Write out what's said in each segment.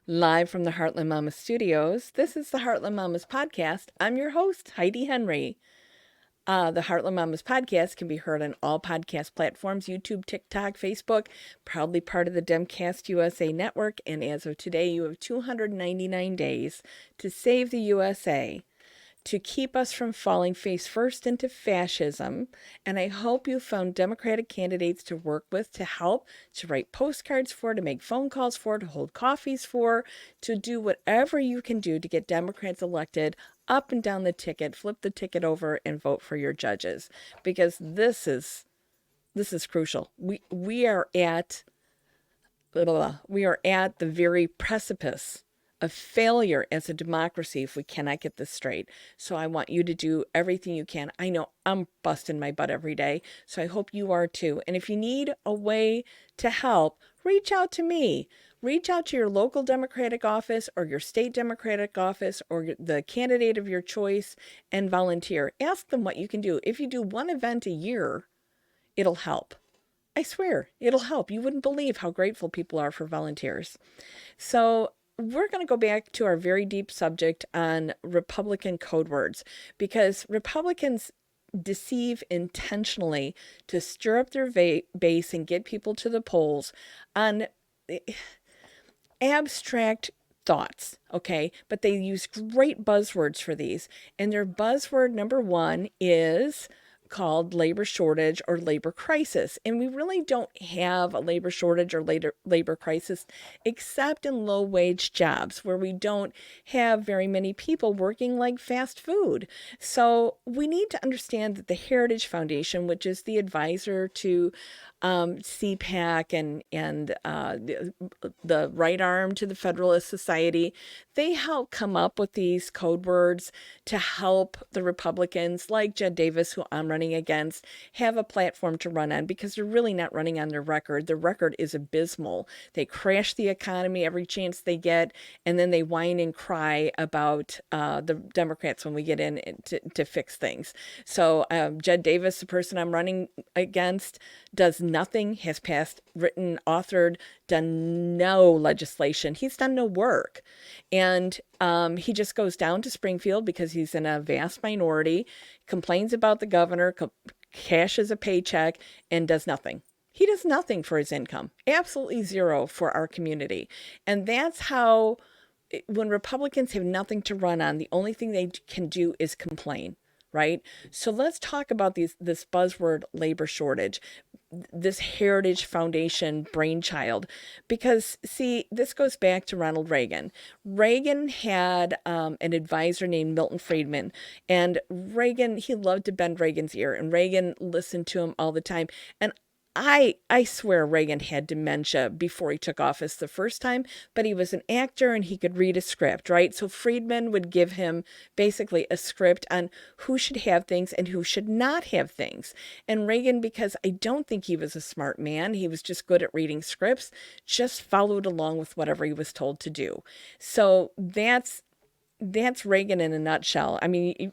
Live from the Heartland Mamas studios, this is the Heartland Mamas podcast. I'm your host, Heidi Henry. The Heartland Mamas podcast can be heard on all podcast platforms, YouTube, TikTok, Facebook, proudly part of the Demcast USA network. And as of today, you have 299 days to save the USA, to keep us from falling face first into fascism. And I hope you found Democratic candidates to work with, to help, to write postcards for, to make phone calls for, to hold coffees for, to do whatever you can do to get Democrats elected up and down the ticket, flip the ticket over and vote for your judges, because this is crucial. We are at the very precipice of failure as a democracy if we cannot get this straight. So I want you to do everything you can. I know I'm busting my butt every day, so I hope you are too. And if you need a way to help, reach out to me. Reach out to your local Democratic office or your state Democratic office or the candidate of your choice and volunteer. Ask them what you can do. If you do one event a year, it'll help. I swear, it'll help. You wouldn't believe how grateful people are for volunteers. So we're going to go back to our very deep subject on Republican code words, because Republicans deceive intentionally to stir up their base and get people to the polls on abstract thoughts, okay? But they use great buzzwords for these. And their buzzword number one is called labor shortage or labor crisis. And we really don't have a labor shortage or labor crisis except in low wage jobs where we don't have very many people working like fast food. So we need to understand that the Heritage Foundation, which is the advisor to CPAC and the right arm to the Federalist Society, they help come up with these code words to help the Republicans like Jed Davis, who I'm running against, have a platform to run on, because they're really not running on their record. Their record is abysmal. They crash the economy every chance they get, and then they whine and cry about the Democrats when we get in to fix things. So Jed Davis, the person I'm running against, does nothing, has passed, written, authored, done no legislation. He's done no work. And he just goes down to Springfield because he's in a vast minority, complains about the governor, cashes a paycheck, and does nothing. He does nothing for his income, absolutely zero for our community. And that's how, when Republicans have nothing to run on, the only thing they can do is complain, right? So let's talk about this buzzword labor shortage, this Heritage Foundation brainchild, because see, this goes back to Ronald Reagan. Reagan had an advisor named Milton Friedman, and Reagan, he loved to bend Reagan's ear, and Reagan listened to him all the time. And I swear Reagan had dementia before he took office the first time, but he was an actor and he could read a script, right? So Friedman would give him basically a script on who should have things and who should not have things. And Reagan, because I don't think he was a smart man, he was just good at reading scripts, just followed along with whatever he was told to do. So that's Reagan in a nutshell. I mean,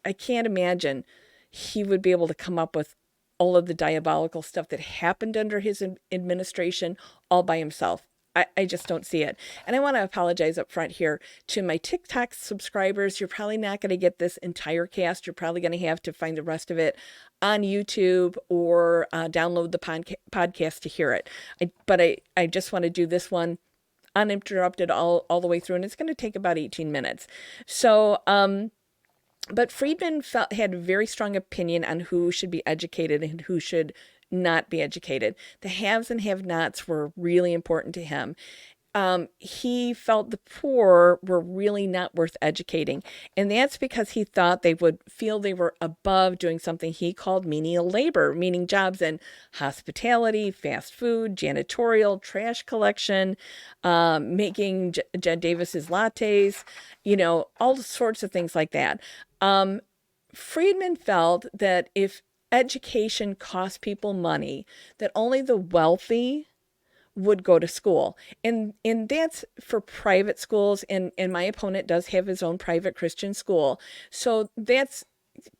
I can't imagine he would be able to come up with all of the diabolical stuff that happened under his administration all by himself. I just don't see it. And I want to apologize up front here to my TikTok subscribers. You're probably not going to get this entire cast. You're probably going to have to find the rest of it on YouTube or download the podcast to hear it. But I just want to do this one uninterrupted all the way through, and it's going to take about 18 minutes. So, but Friedman had a very strong opinion on who should be educated and who should not be educated. The haves and have-nots were really important to him. He felt the poor were really not worth educating. And that's because he thought they would feel they were above doing something he called menial labor, meaning jobs in hospitality, fast food, janitorial, trash collection, making Jed Davis's lattes, all sorts of things like that. Friedman felt that if education cost people money, that only the wealthy would go to school. And that's for private schools. And my opponent does have his own private Christian school. So that's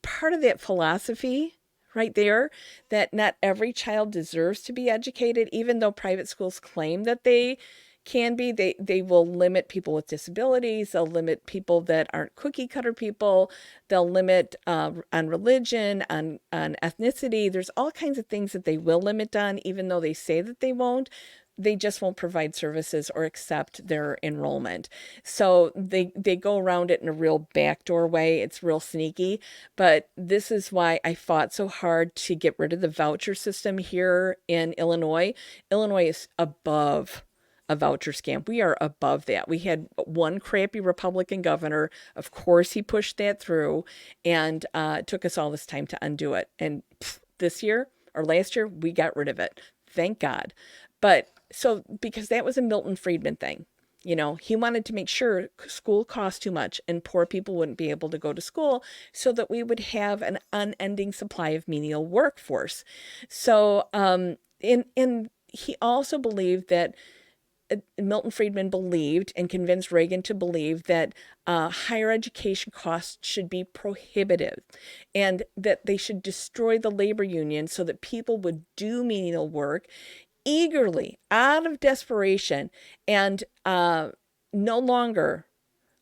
part of that philosophy right there, that not every child deserves to be educated, even though private schools claim that they can be. They will limit people with disabilities. They'll limit people that aren't cookie cutter people. They'll limit on religion, on ethnicity. There's all kinds of things that they will limit on, even though they say that they won't. They just won't provide services or accept their enrollment. So they go around it in a real backdoor way. It's real sneaky. But this is why I fought so hard to get rid of the voucher system here in Illinois. Illinois is above a voucher scam. We are above that. We had one crappy Republican governor. Of course, he pushed that through, and it took us all this time to undo it. And this year or last year, we got rid of it. Thank God. But so, because that was a Milton Friedman thing, he wanted to make sure school cost too much and poor people wouldn't be able to go to school, so that we would have an unending supply of menial workforce. So, and he also believed that Milton Friedman believed and convinced Reagan to believe that higher education costs should be prohibitive, and that they should destroy the labor union so that people would do menial work eagerly out of desperation, and no longer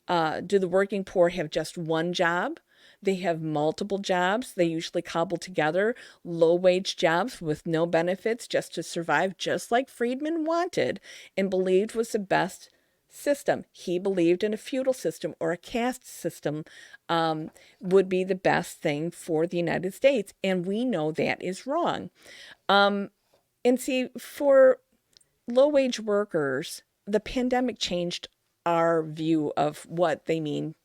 do the working poor have just one job. They have multiple jobs. They usually cobble together low-wage jobs with no benefits just to survive, just like Friedman wanted and believed was the best system. He believed in a feudal system or a caste system would be the best thing for the United States, and we know that is wrong. And see, for low-wage workers, the pandemic changed our view of what they mean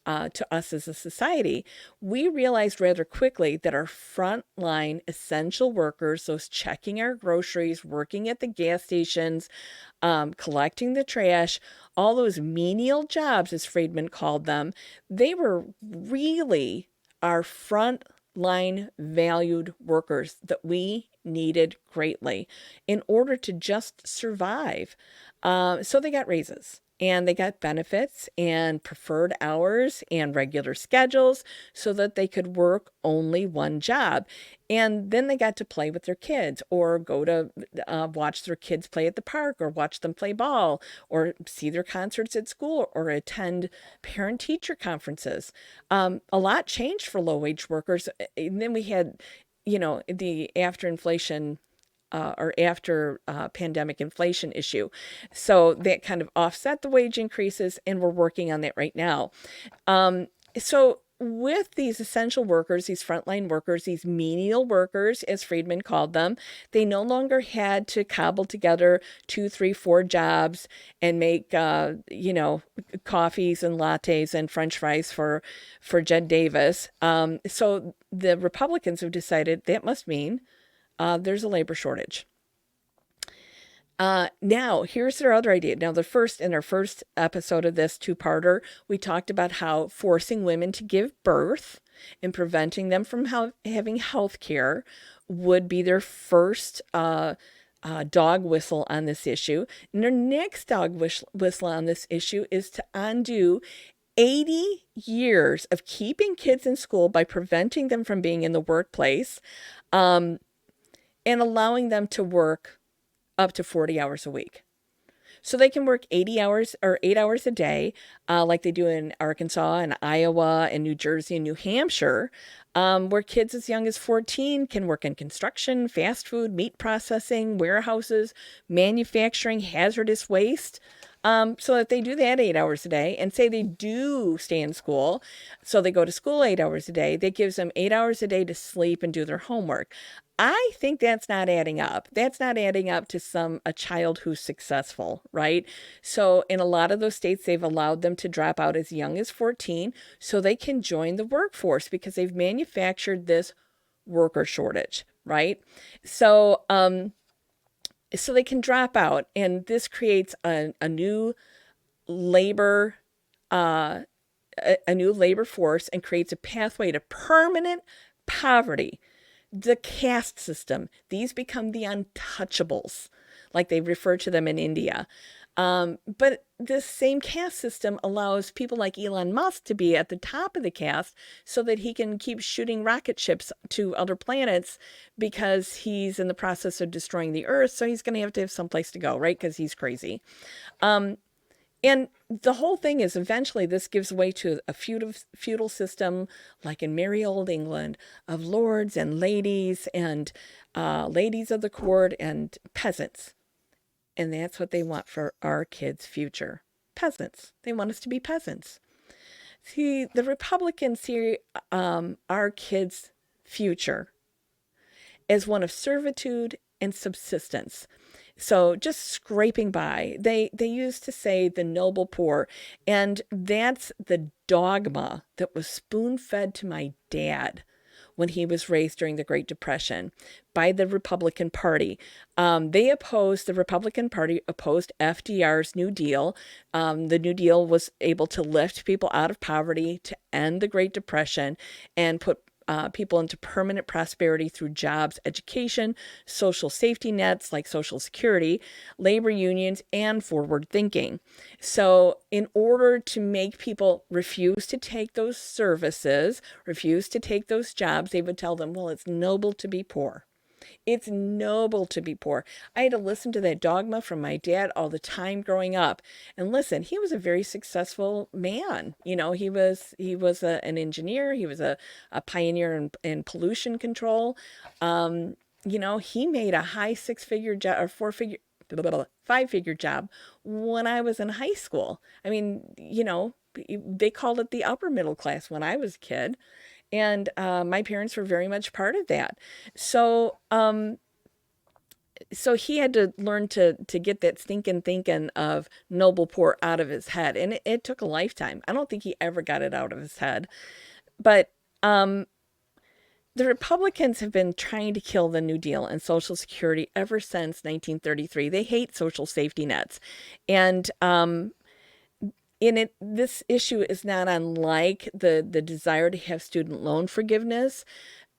to us as a society. We realized rather quickly that our frontline essential workers, those checking our groceries, working at the gas stations, collecting the trash, all those menial jobs, as Friedman called them, they were really our frontline valued workers that we needed greatly in order to just survive. So they got raises, and they got benefits and preferred hours and regular schedules so that they could work only one job. And then they got to play with their kids, or go to watch their kids play at the park, or watch them play ball, or see their concerts at school, or attend parent-teacher conferences. A lot changed for low-wage workers. And then we had, the after inflation or after pandemic inflation issue. So that kind of offset the wage increases, and we're working on that right now. So with these essential workers, these frontline workers, these menial workers, as Friedman called them, they no longer had to cobble together 2, 3, 4 jobs and make, coffees and lattes and French fries for Jed Davis. So the Republicans have decided that must mean there's a labor shortage. Now, here's their other idea. Now, in our first episode of this two-parter, we talked about how forcing women to give birth and preventing them from having health care would be their first dog whistle on this issue. And their next dog whistle on this issue is to undo 80 years of keeping kids in school by preventing them from being in the workplace, and allowing them to work up to 40 hours a week. So they can work 80 hours or 8 hours a day, like they do in Arkansas and Iowa and New Jersey and New Hampshire, where kids as young as 14 can work in construction, fast food, meat processing, warehouses, manufacturing, hazardous waste. So that they do that 8 hours a day, and say they do stay in school. So they go to school 8 hours a day. That gives them 8 hours a day to sleep and do their homework. I think that's not adding up. That's not adding up to a child who's successful, right? So in a lot of those states, they've allowed them to drop out as young as 14 so they can join the workforce, because they've manufactured this worker shortage, right? So, so they can drop out, and this creates a new labor force, and creates a pathway to permanent poverty. The caste system, these become the untouchables, like they refer to them in India. But this same caste system allows people like Elon Musk to be at the top of the caste so that he can keep shooting rocket ships to other planets because he's in the process of destroying the Earth. So he's going to have someplace to go, right? Because he's crazy. And the whole thing is eventually this gives way to a feudal system, like in merry old England, of lords and ladies and ladies of the court and peasants. And that's what they want for our kids' future. Peasants. They want us to be peasants. See, the Republicans see our kids' future as one of servitude and subsistence. So just scraping by. They used to say the noble poor, and that's the dogma that was spoon-fed to my dad when he was raised during the Great Depression by the Republican Party. The Republican Party opposed FDR's New Deal. The New Deal was able to lift people out of poverty, to end the Great Depression, and put people into permanent prosperity through jobs, education, social safety nets like Social Security, labor unions, and forward thinking. So in order to make people refuse to take those services, refuse to take those jobs, they would tell them, well, it's noble to be poor. It's noble to be poor. I had to listen to that dogma from my dad all the time growing up. And listen, he was a very successful man. You know, he was an engineer. He was a pioneer in pollution control. You know, he made a high six-figure job or five-figure job when I was in high school. I mean, you know, they called it the upper middle class when I was a kid. And my parents were very much part of that. So so he had to learn to get that stinking thinking of noble poor out of his head. And it took a lifetime. I don't think he ever got it out of his head. But the Republicans have been trying to kill the New Deal and Social Security ever since 1933. They hate social safety nets. And this issue is not unlike the desire to have student loan forgiveness.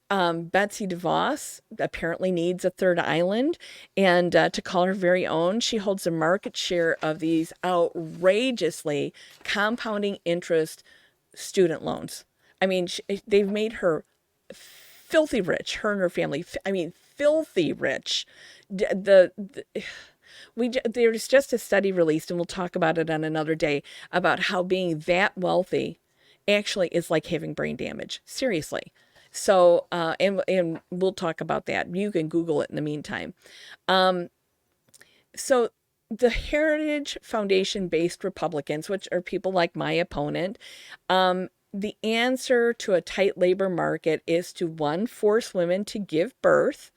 Betsy DeVos apparently needs a third island, and to call her very own, she holds a market share of these outrageously compounding interest student loans. I mean, they've made her filthy rich, her and her family. I mean, filthy rich. There's just a study released, and we'll talk about it on another day, about how being that wealthy actually is like having brain damage. Seriously. So, and we'll talk about that. You can Google it in the meantime. So the Heritage Foundation-based Republicans, which are people like my opponent, the answer to a tight labor market is to, one, force women to give birth,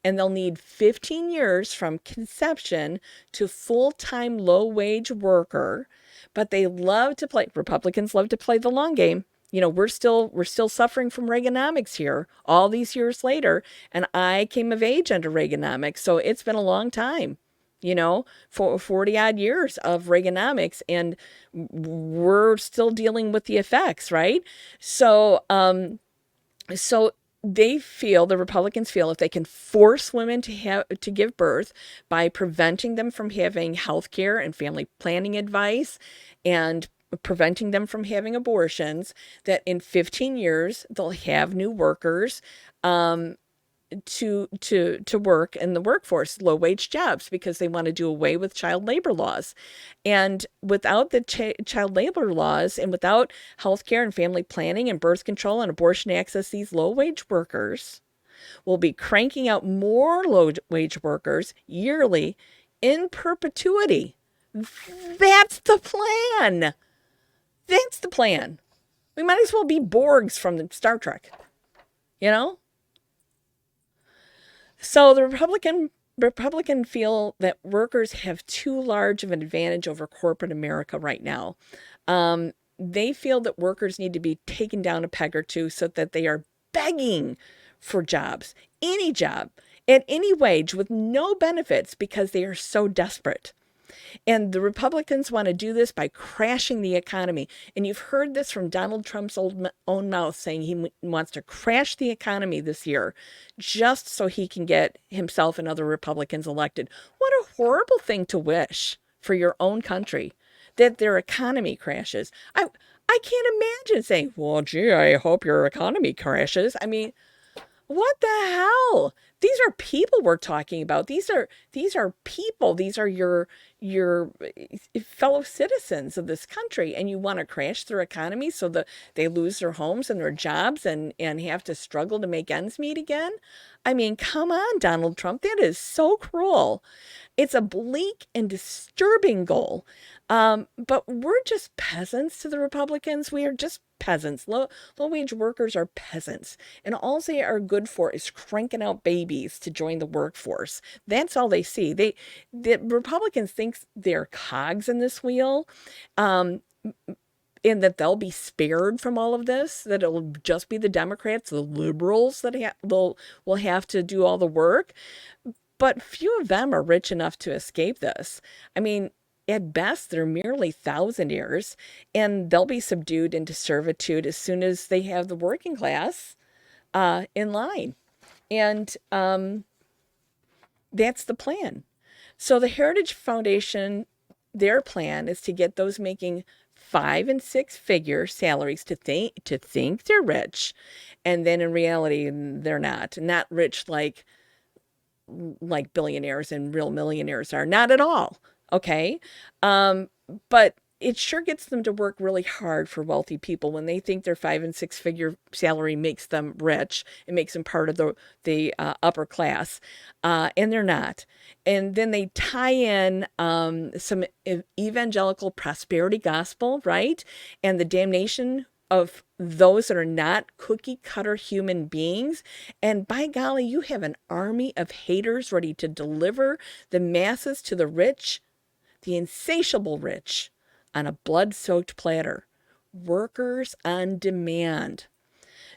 and they'll need 15 years from conception to full-time low-wage worker. But Republicans love to play the long game. You know, we're still suffering from Reaganomics here all these years later, and I came of age under Reaganomics, so it's been a long time, you know, for 40 odd years of Reaganomics, and we're still dealing with the effects, right? So the Republicans feel if they can force women to give birth by preventing them from having health care and family planning advice and preventing them from having abortions, that in 15 years they'll have new workers to work in the workforce, low wage jobs, because they want to do away with child labor laws. And without the child labor laws, and without health care and family planning and birth control and abortion access, these low wage workers will be cranking out more low wage workers yearly in perpetuity. That's the plan. That's the plan. We might as well be Borgs from the Star Trek, you know? So the Republican feel that workers have too large of an advantage over corporate America right now. They feel that workers need to be taken down a peg or two so that they are begging for jobs, any job, at any wage with no benefits, because they are so desperate. And the Republicans want to do this by crashing the economy. And you've heard this from Donald Trump's own mouth, saying he wants to crash the economy this year just so he can get himself and other Republicans elected. What a horrible thing to wish for your own country, that their economy crashes. I can't imagine saying, well, gee, I hope your economy crashes. I mean, what the hell? These are people we're talking about. These are people. These are your fellow citizens of this country, and you want to crash their economy so that they lose their homes and their jobs and have to struggle to make ends meet again? I mean, come on, Donald Trump. That is so cruel. It's a bleak and disturbing goal. But we're just peasants to the Republicans. We are just peasants. Low wage workers are peasants. And all they are good for is cranking out babies to join the workforce. That's all they see. The Republicans think they're cogs in this wheel. And that they'll be spared from all of this, that it'll just be the Democrats, the liberals that will have to do all the work. But few of them are rich enough to escape this. I mean, at best, they're merely thousandaires, and they'll be subdued into servitude as soon as they have the working class in line. And that's the plan. So the Heritage Foundation, their plan is to get those making 5 and 6 figure salaries to think they're rich, and then in reality they're not rich like billionaires and real millionaires are. Not at all. Okay. But it sure gets them to work really hard for wealthy people when they think their 5 and 6 figure salary makes them rich. It makes them part of the upper class. And they're not. And then they tie in some evangelical prosperity gospel, right? And the damnation of those that are not cookie cutter human beings. And by golly, you have an army of haters ready to deliver the masses to the rich, the insatiable rich, on a blood-soaked platter. Workers on demand.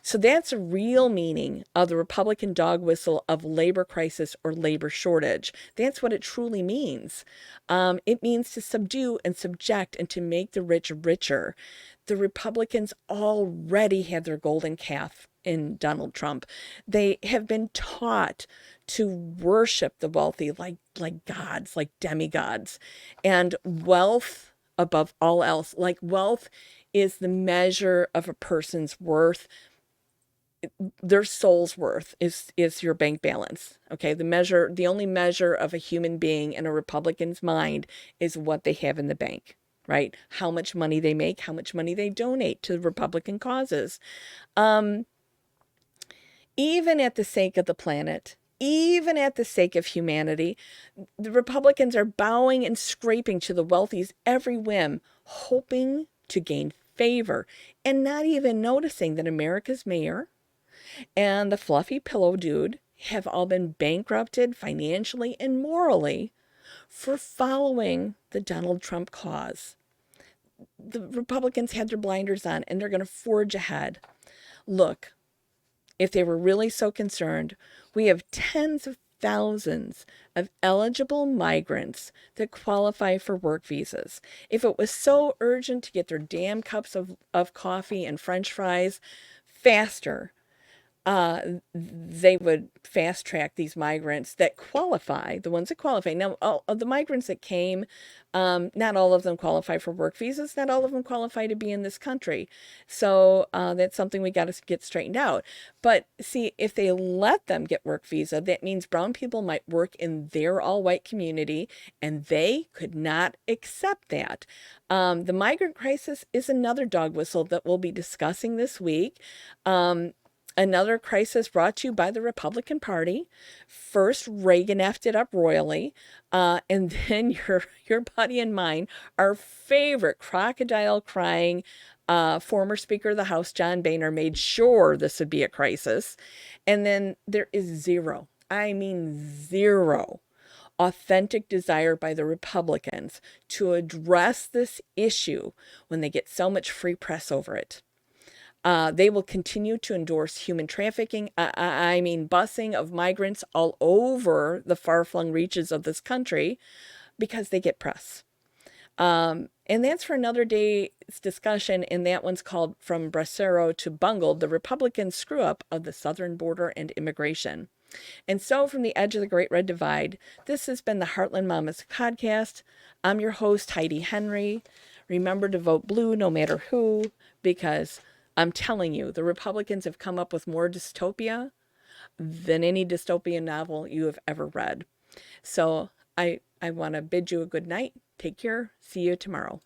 So that's a real meaning of the Republican dog whistle of labor crisis or labor shortage. That's what it truly means. It means to subdue and subject and to make the rich richer. The Republicans already have their golden calf in Donald Trump. They have been taught to worship the wealthy like gods, like demigods. And wealth above all else, like wealth is the measure of a person's worth. Their soul's worth is your bank balance. Okay, the only measure of a human being in a Republican's mind is what they have in the bank, right? How much money they make, how much money they donate to Republican causes. Even at the sake of the planet, even at the sake of humanity, the Republicans are bowing and scraping to the wealthy's every whim, hoping to gain favor, and not even noticing that America's mayor and the fluffy pillow dude have all been bankrupted financially and morally for following the Donald Trump cause. The Republicans had their blinders on, and they're going to forge ahead. Look, if they were really so concerned, we have tens of thousands of eligible migrants that qualify for work visas. If it was so urgent to get their damn cups of coffee and French fries faster, they would fast track these migrants that qualify, the ones that qualify. Now, all of the migrants that came, not all of them qualify for work visas. Not all of them qualify to be in this country. So that's something we got to get straightened out. But see, if they let them get work visa, that means brown people might work in their all-white community, and they could not accept that. The migrant crisis is another dog whistle that we'll be discussing this week. Another crisis brought to you by the Republican Party. First, Reagan effed it up royally, and then your buddy and mine, our favorite crocodile-crying former Speaker of the House, John Boehner, made sure this would be a crisis. And then there is zero, I mean zero, authentic desire by the Republicans to address this issue when they get so much free press over it. They will continue to endorse human trafficking, I mean busing of migrants all over the far-flung reaches of this country because they get press. And that's for another day's discussion, and that one's called From Bracero to Bungled, the Republican Screw-Up of the Southern Border and Immigration. And so, from the edge of the Great Red Divide, this has been the Heartland Mamas podcast. I'm your host, Heidi Henry. Remember to vote blue no matter who, because I'm telling you, the Republicans have come up with more dystopia than any dystopian novel you have ever read. So I want to bid you a good night. Take care. See you tomorrow.